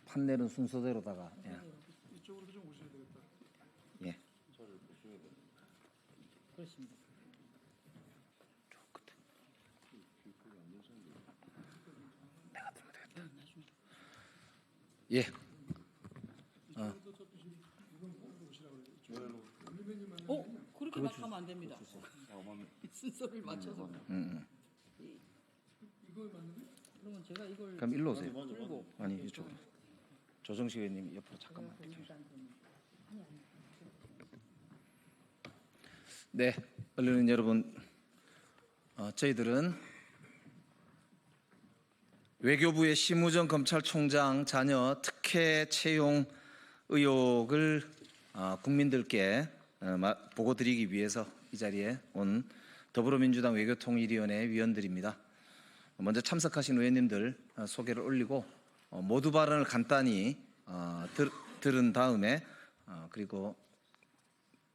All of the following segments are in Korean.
판넬은 순서대로다가. 예. 이쪽으로 좀 오셔야 되겠다. 예. 그렇습니다. 저 끝에. 내가 들면 되겠다. 예. 그렇게 막 하면 안 됩니다. 순서를 맞춰서. 이걸 맞는데? 그러면 제가 이걸 그럼 일로 오세요. 끌고 아니 이쪽으로. 조정식 의원님 옆으로 잠깐만. 네, 언론인 여러분, 저희들은 외교부의 심우정 검찰총장 자녀 특혜 채용 의혹을 국민들께 보고드리기 위해서 이 자리에 온 더불어민주당 외교통일위원회 위원들입니다. 먼저 참석하신 의원님들 소개를 올리고 모두 발언을 간단히 들은 다음에 그리고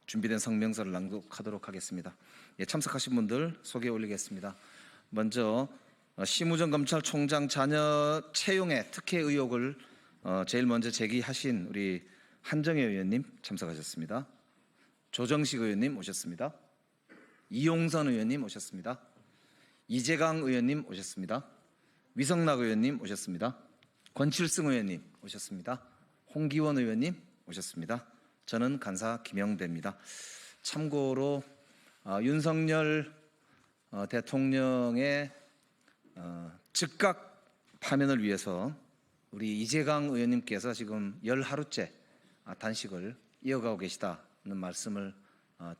준비된 성명서를 낭독하도록 하겠습니다. 예, 참석하신 분들 소개 올리겠습니다. 먼저 심우정 검찰총장 자녀 채용의 특혜 의혹을 제일 먼저 제기하신 우리 한정혜 의원님 참석하셨습니다. 조정식 의원님 오셨습니다. 이용선 의원님 오셨습니다. 이재강 의원님 오셨습니다. 위성락 의원님 오셨습니다. 권칠승 의원님 오셨습니다. 홍기원 의원님 오셨습니다. 저는 간사 김영대입니다. 참고로 윤석열 대통령의 즉각 파면을 위해서 우리 이재강 의원님께서 지금 10하루째 단식을 이어가고 계시다는 말씀을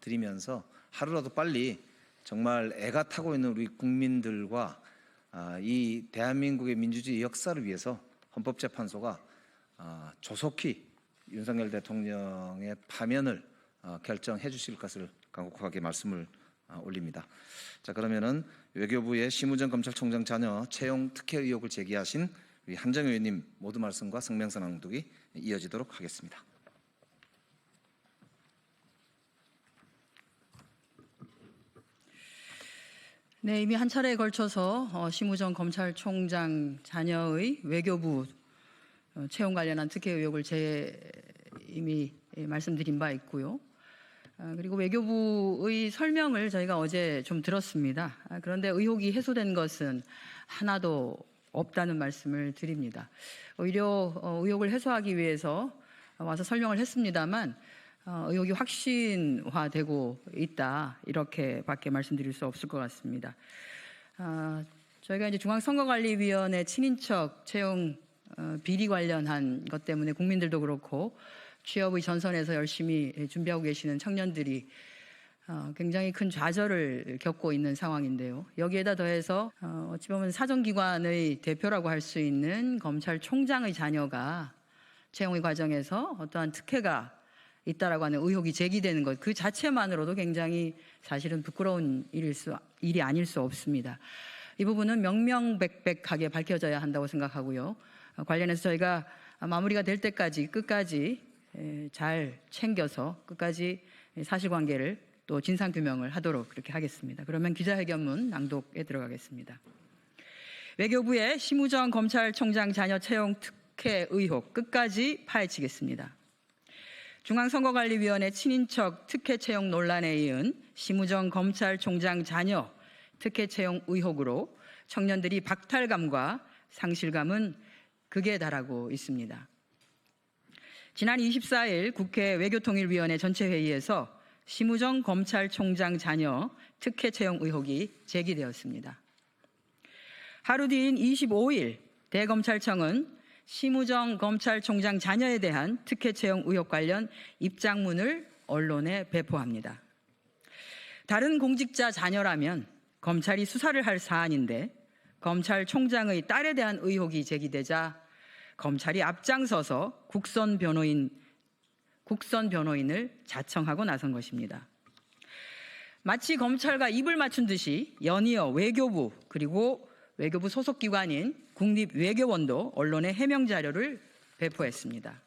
드리면서 하루라도 빨리 정말 애가 타고 있는 우리 국민들과 이 대한민국의 민주주의 역사를 위해서 헌법재판소가 조속히 윤석열 대통령의 파면을 결정해 주실 것을 간곡하게 말씀을 올립니다. 자, 그러면은 외교부의 심우정 검찰총장 자녀 채용 특혜 의혹을 제기하신 우리 한정혜 의원님 모두 말씀과 성명서 낭독이 이어지도록 하겠습니다. 네, 이미 한 차례에 걸쳐서 심우정 검찰총장 자녀의 외교부 채용 관련한 특혜 의혹을 이미 말씀드린 바 있고요. 그리고 외교부의 설명을 저희가 어제 좀 들었습니다. 그런데 의혹이 해소된 것은 하나도 없다는 말씀을 드립니다. 오히려 의혹을 해소하기 위해서 와서 설명을 했습니다만 의혹이 확신화되고 있다, 이렇게밖에 말씀드릴 수 없을 것 같습니다. 저희가 이제 중앙선거관리위원회 친인척 채용 비리 관련한 것 때문에 국민들도 그렇고 취업의 전선에서 열심히 준비하고 계시는 청년들이 굉장히 큰 좌절을 겪고 있는 상황인데요. 여기에다 더해서 어찌 보면 사정기관의 대표라고 할 수 있는 검찰총장의 자녀가 채용의 과정에서 어떠한 특혜가 있다라고 하는 의혹이 제기되는 것, 그 자체만으로도 굉장히 사실은 부끄러운 일이 아닐 수 없습니다. 이 부분은 명명백백하게 밝혀져야 한다고 생각하고요. 관련해서 저희가 마무리가 될 때까지 끝까지 잘 챙겨서 끝까지 사실관계를 또 진상규명을 하도록 그렇게 하겠습니다. 그러면 기자회견문 낭독에 들어가겠습니다. 외교부의 심우정 검찰총장 자녀 채용 특혜 의혹 끝까지 파헤치겠습니다. 중앙선거관리위원회 친인척 특혜 채용 논란에 이은 심우정 검찰총장 자녀 특혜 채용 의혹으로 청년들이 박탈감과 상실감은 극에 달하고 있습니다. 지난 24일 국회 외교통일위원회 전체회의에서 심우정 검찰총장 자녀 특혜 채용 의혹이 제기되었습니다. 하루 뒤인 25일 대검찰청은 심우정 검찰총장 자녀에 대한 특혜 채용 의혹 관련 입장문을 언론에 배포합니다. 다른 공직자 자녀라면 검찰이 수사를 할 사안인데 검찰총장의 딸에 대한 의혹이 제기되자 검찰이 앞장서서 국선 변호인을 자청하고 나선 것입니다. 마치 검찰과 입을 맞춘 듯이 연이어 외교부 그리고 외교부 소속 기관인 국립외교원도 언론에 해명 자료를 배포했습니다.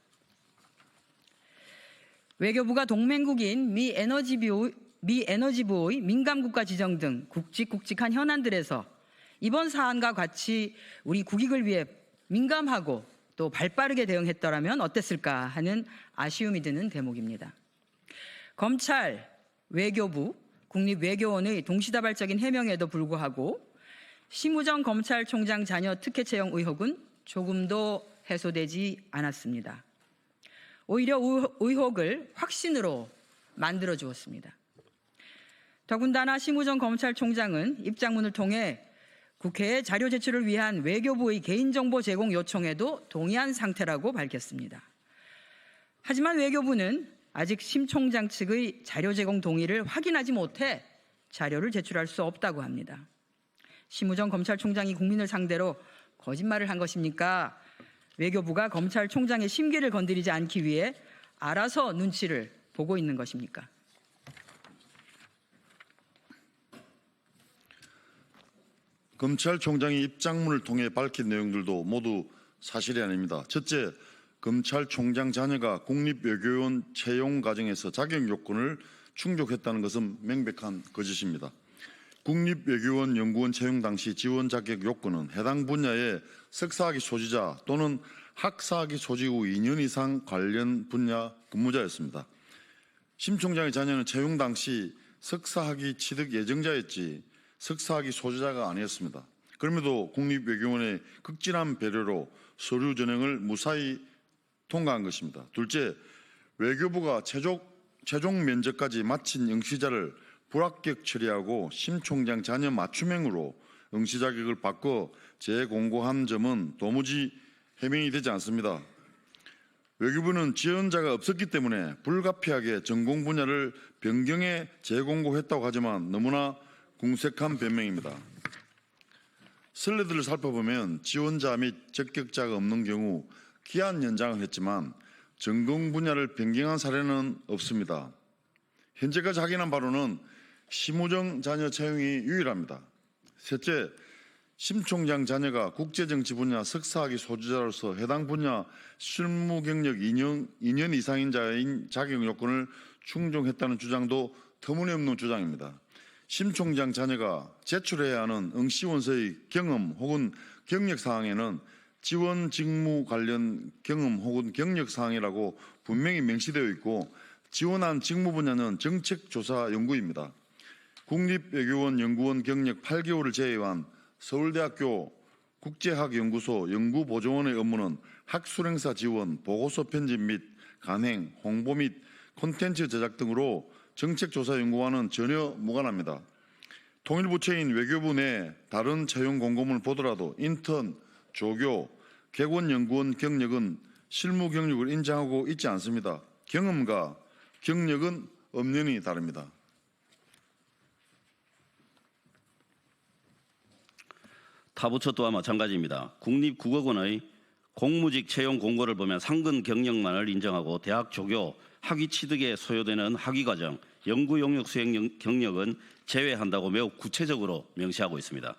외교부가 동맹국인 미 에너지부의 민감국가 지정 등 굵직굵직한 현안들에서 이번 사안과 같이 우리 국익을 위해 민감하고 또 발빠르게 대응했더라면 어땠을까 하는 아쉬움이 드는 대목입니다. 검찰, 외교부, 국립외교원의 동시다발적인 해명에도 불구하고 심우정 검찰총장 자녀 특혜 채용 의혹은 조금도 해소되지 않았습니다. 오히려 의혹을 확신으로 만들어 주었습니다. 더군다나 심우정 검찰총장은 입장문을 통해 국회에 자료 제출을 위한 외교부의 개인정보 제공 요청에도 동의한 상태라고 밝혔습니다. 하지만 외교부는 아직 심 총장 측의 자료 제공 동의를 확인하지 못해 자료를 제출할 수 없다고 합니다. 심우정 검찰총장이 국민을 상대로 거짓말을 한 것입니까? 외교부가 검찰총장의 심기를 건드리지 않기 위해 알아서 눈치를 보고 있는 것입니까? 검찰총장이 입장문을 통해 밝힌 내용들도 모두 사실이 아닙니다. 첫째, 검찰총장 자녀가 국립외교원 채용 과정에서 자격 요건을 충족했다는 것은 명백한 거짓입니다. 국립외교원 연구원 채용 당시 지원 자격 요건은 해당 분야의 석사학위 소지자 또는 학사학위 소지 후 2년 이상 관련 분야 근무자였습니다. 심 총장의 자녀는 채용 당시 석사학위 취득 예정자였지 석사학위 소지자가 아니었습니다. 그럼에도 국립외교원의 극진한 배려로 서류 전형을 무사히 통과한 것입니다. 둘째, 외교부가 최종 면접까지 마친 응시자를 불합격 처리하고 심 총장 자녀 맞춤형으로 응시 자격을 바꿔 재공고한 점은 도무지 해명이 되지 않습니다. 외교부는 지원자가 없었기 때문에 불가피하게 전공 분야를 변경해 재공고했다고 하지만 너무나 궁색한 변명입니다. 선례들을 살펴보면 지원자 및 적격자가 없는 경우 기한 연장을 했지만 전공 분야를 변경한 사례는 없습니다. 현재까지 확인한 바로는 심우정 자녀 채용이 유일합니다. 셋째, 심 총장 자녀가 국제정치 분야 석사학위 소지자로서 해당 분야 실무 경력 2년 이상인 자인 자격 요건을 충족했다는 주장도 터무니없는 주장입니다. 심 총장 자녀가 제출해야 하는 응시원서의 경험 혹은 경력 사항에는 지원 직무 관련 경험 혹은 경력 사항이라고 분명히 명시되어 있고 지원한 직무 분야는 정책조사 연구입니다. 국립외교원 연구원 경력 8개월을 제외한 서울대학교 국제학연구소 연구보조원의 업무는 학술행사 지원, 보고서 편집 및 간행, 홍보 및 콘텐츠 제작 등으로 정책조사 연구와는 전혀 무관합니다. 통일부처인 외교부 내 다른 채용 공고문을 보더라도 인턴, 조교, 객원연구원 경력은 실무 경력을 인정하고 있지 않습니다. 경험과 경력은 엄연히 다릅니다. 타부처 또한 마찬가지입니다. 국립국어원의 공무직 채용 공고를 보면 상근 경력만을 인정하고 대학 조교, 학위 취득에 소요되는 학위과정, 연구 용역 수행 경력은 제외한다고 매우 구체적으로 명시하고 있습니다.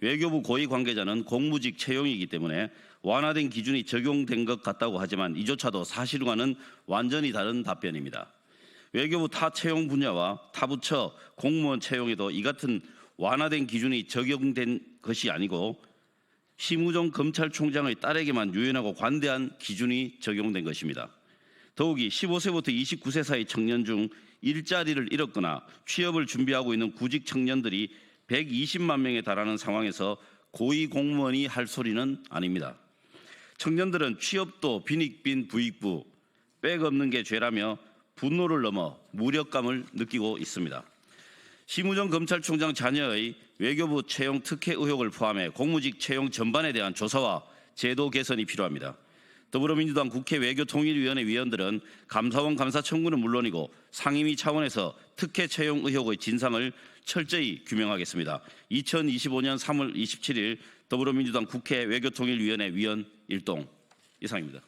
외교부 고위 관계자는 공무직 채용이기 때문에 완화된 기준이 적용된 것 같다고 하지만 이조차도 사실과는 완전히 다른 답변입니다. 외교부 타 채용 분야와 타부처 공무원 채용에도 이 같은 완화된 기준이 적용된 것이 아니고 심우정 검찰총장의 딸에게만 유연하고 관대한 기준이 적용된 것입니다. 더욱이 15세부터 29세 사이 청년 중 일자리를 잃었거나 취업을 준비하고 있는 구직 청년들이 120만 명에 달하는 상황에서 고위 공무원이 할 소리는 아닙니다. 청년들은 취업도 빈익빈 부익부, 백 없는 게 죄라며 분노를 넘어 무력감을 느끼고 있습니다. 심우정 검찰총장 자녀의 외교부 채용 특혜 의혹을 포함해 공무직 채용 전반에 대한 조사와 제도 개선이 필요합니다. 더불어민주당 국회 외교통일위원회 위원들은 감사원 감사 청구는 물론이고 상임위 차원에서 특혜 채용 의혹의 진상을 철저히 규명하겠습니다. 2025년 3월 27일 더불어민주당 국회 외교통일위원회 위원 일동 이상입니다.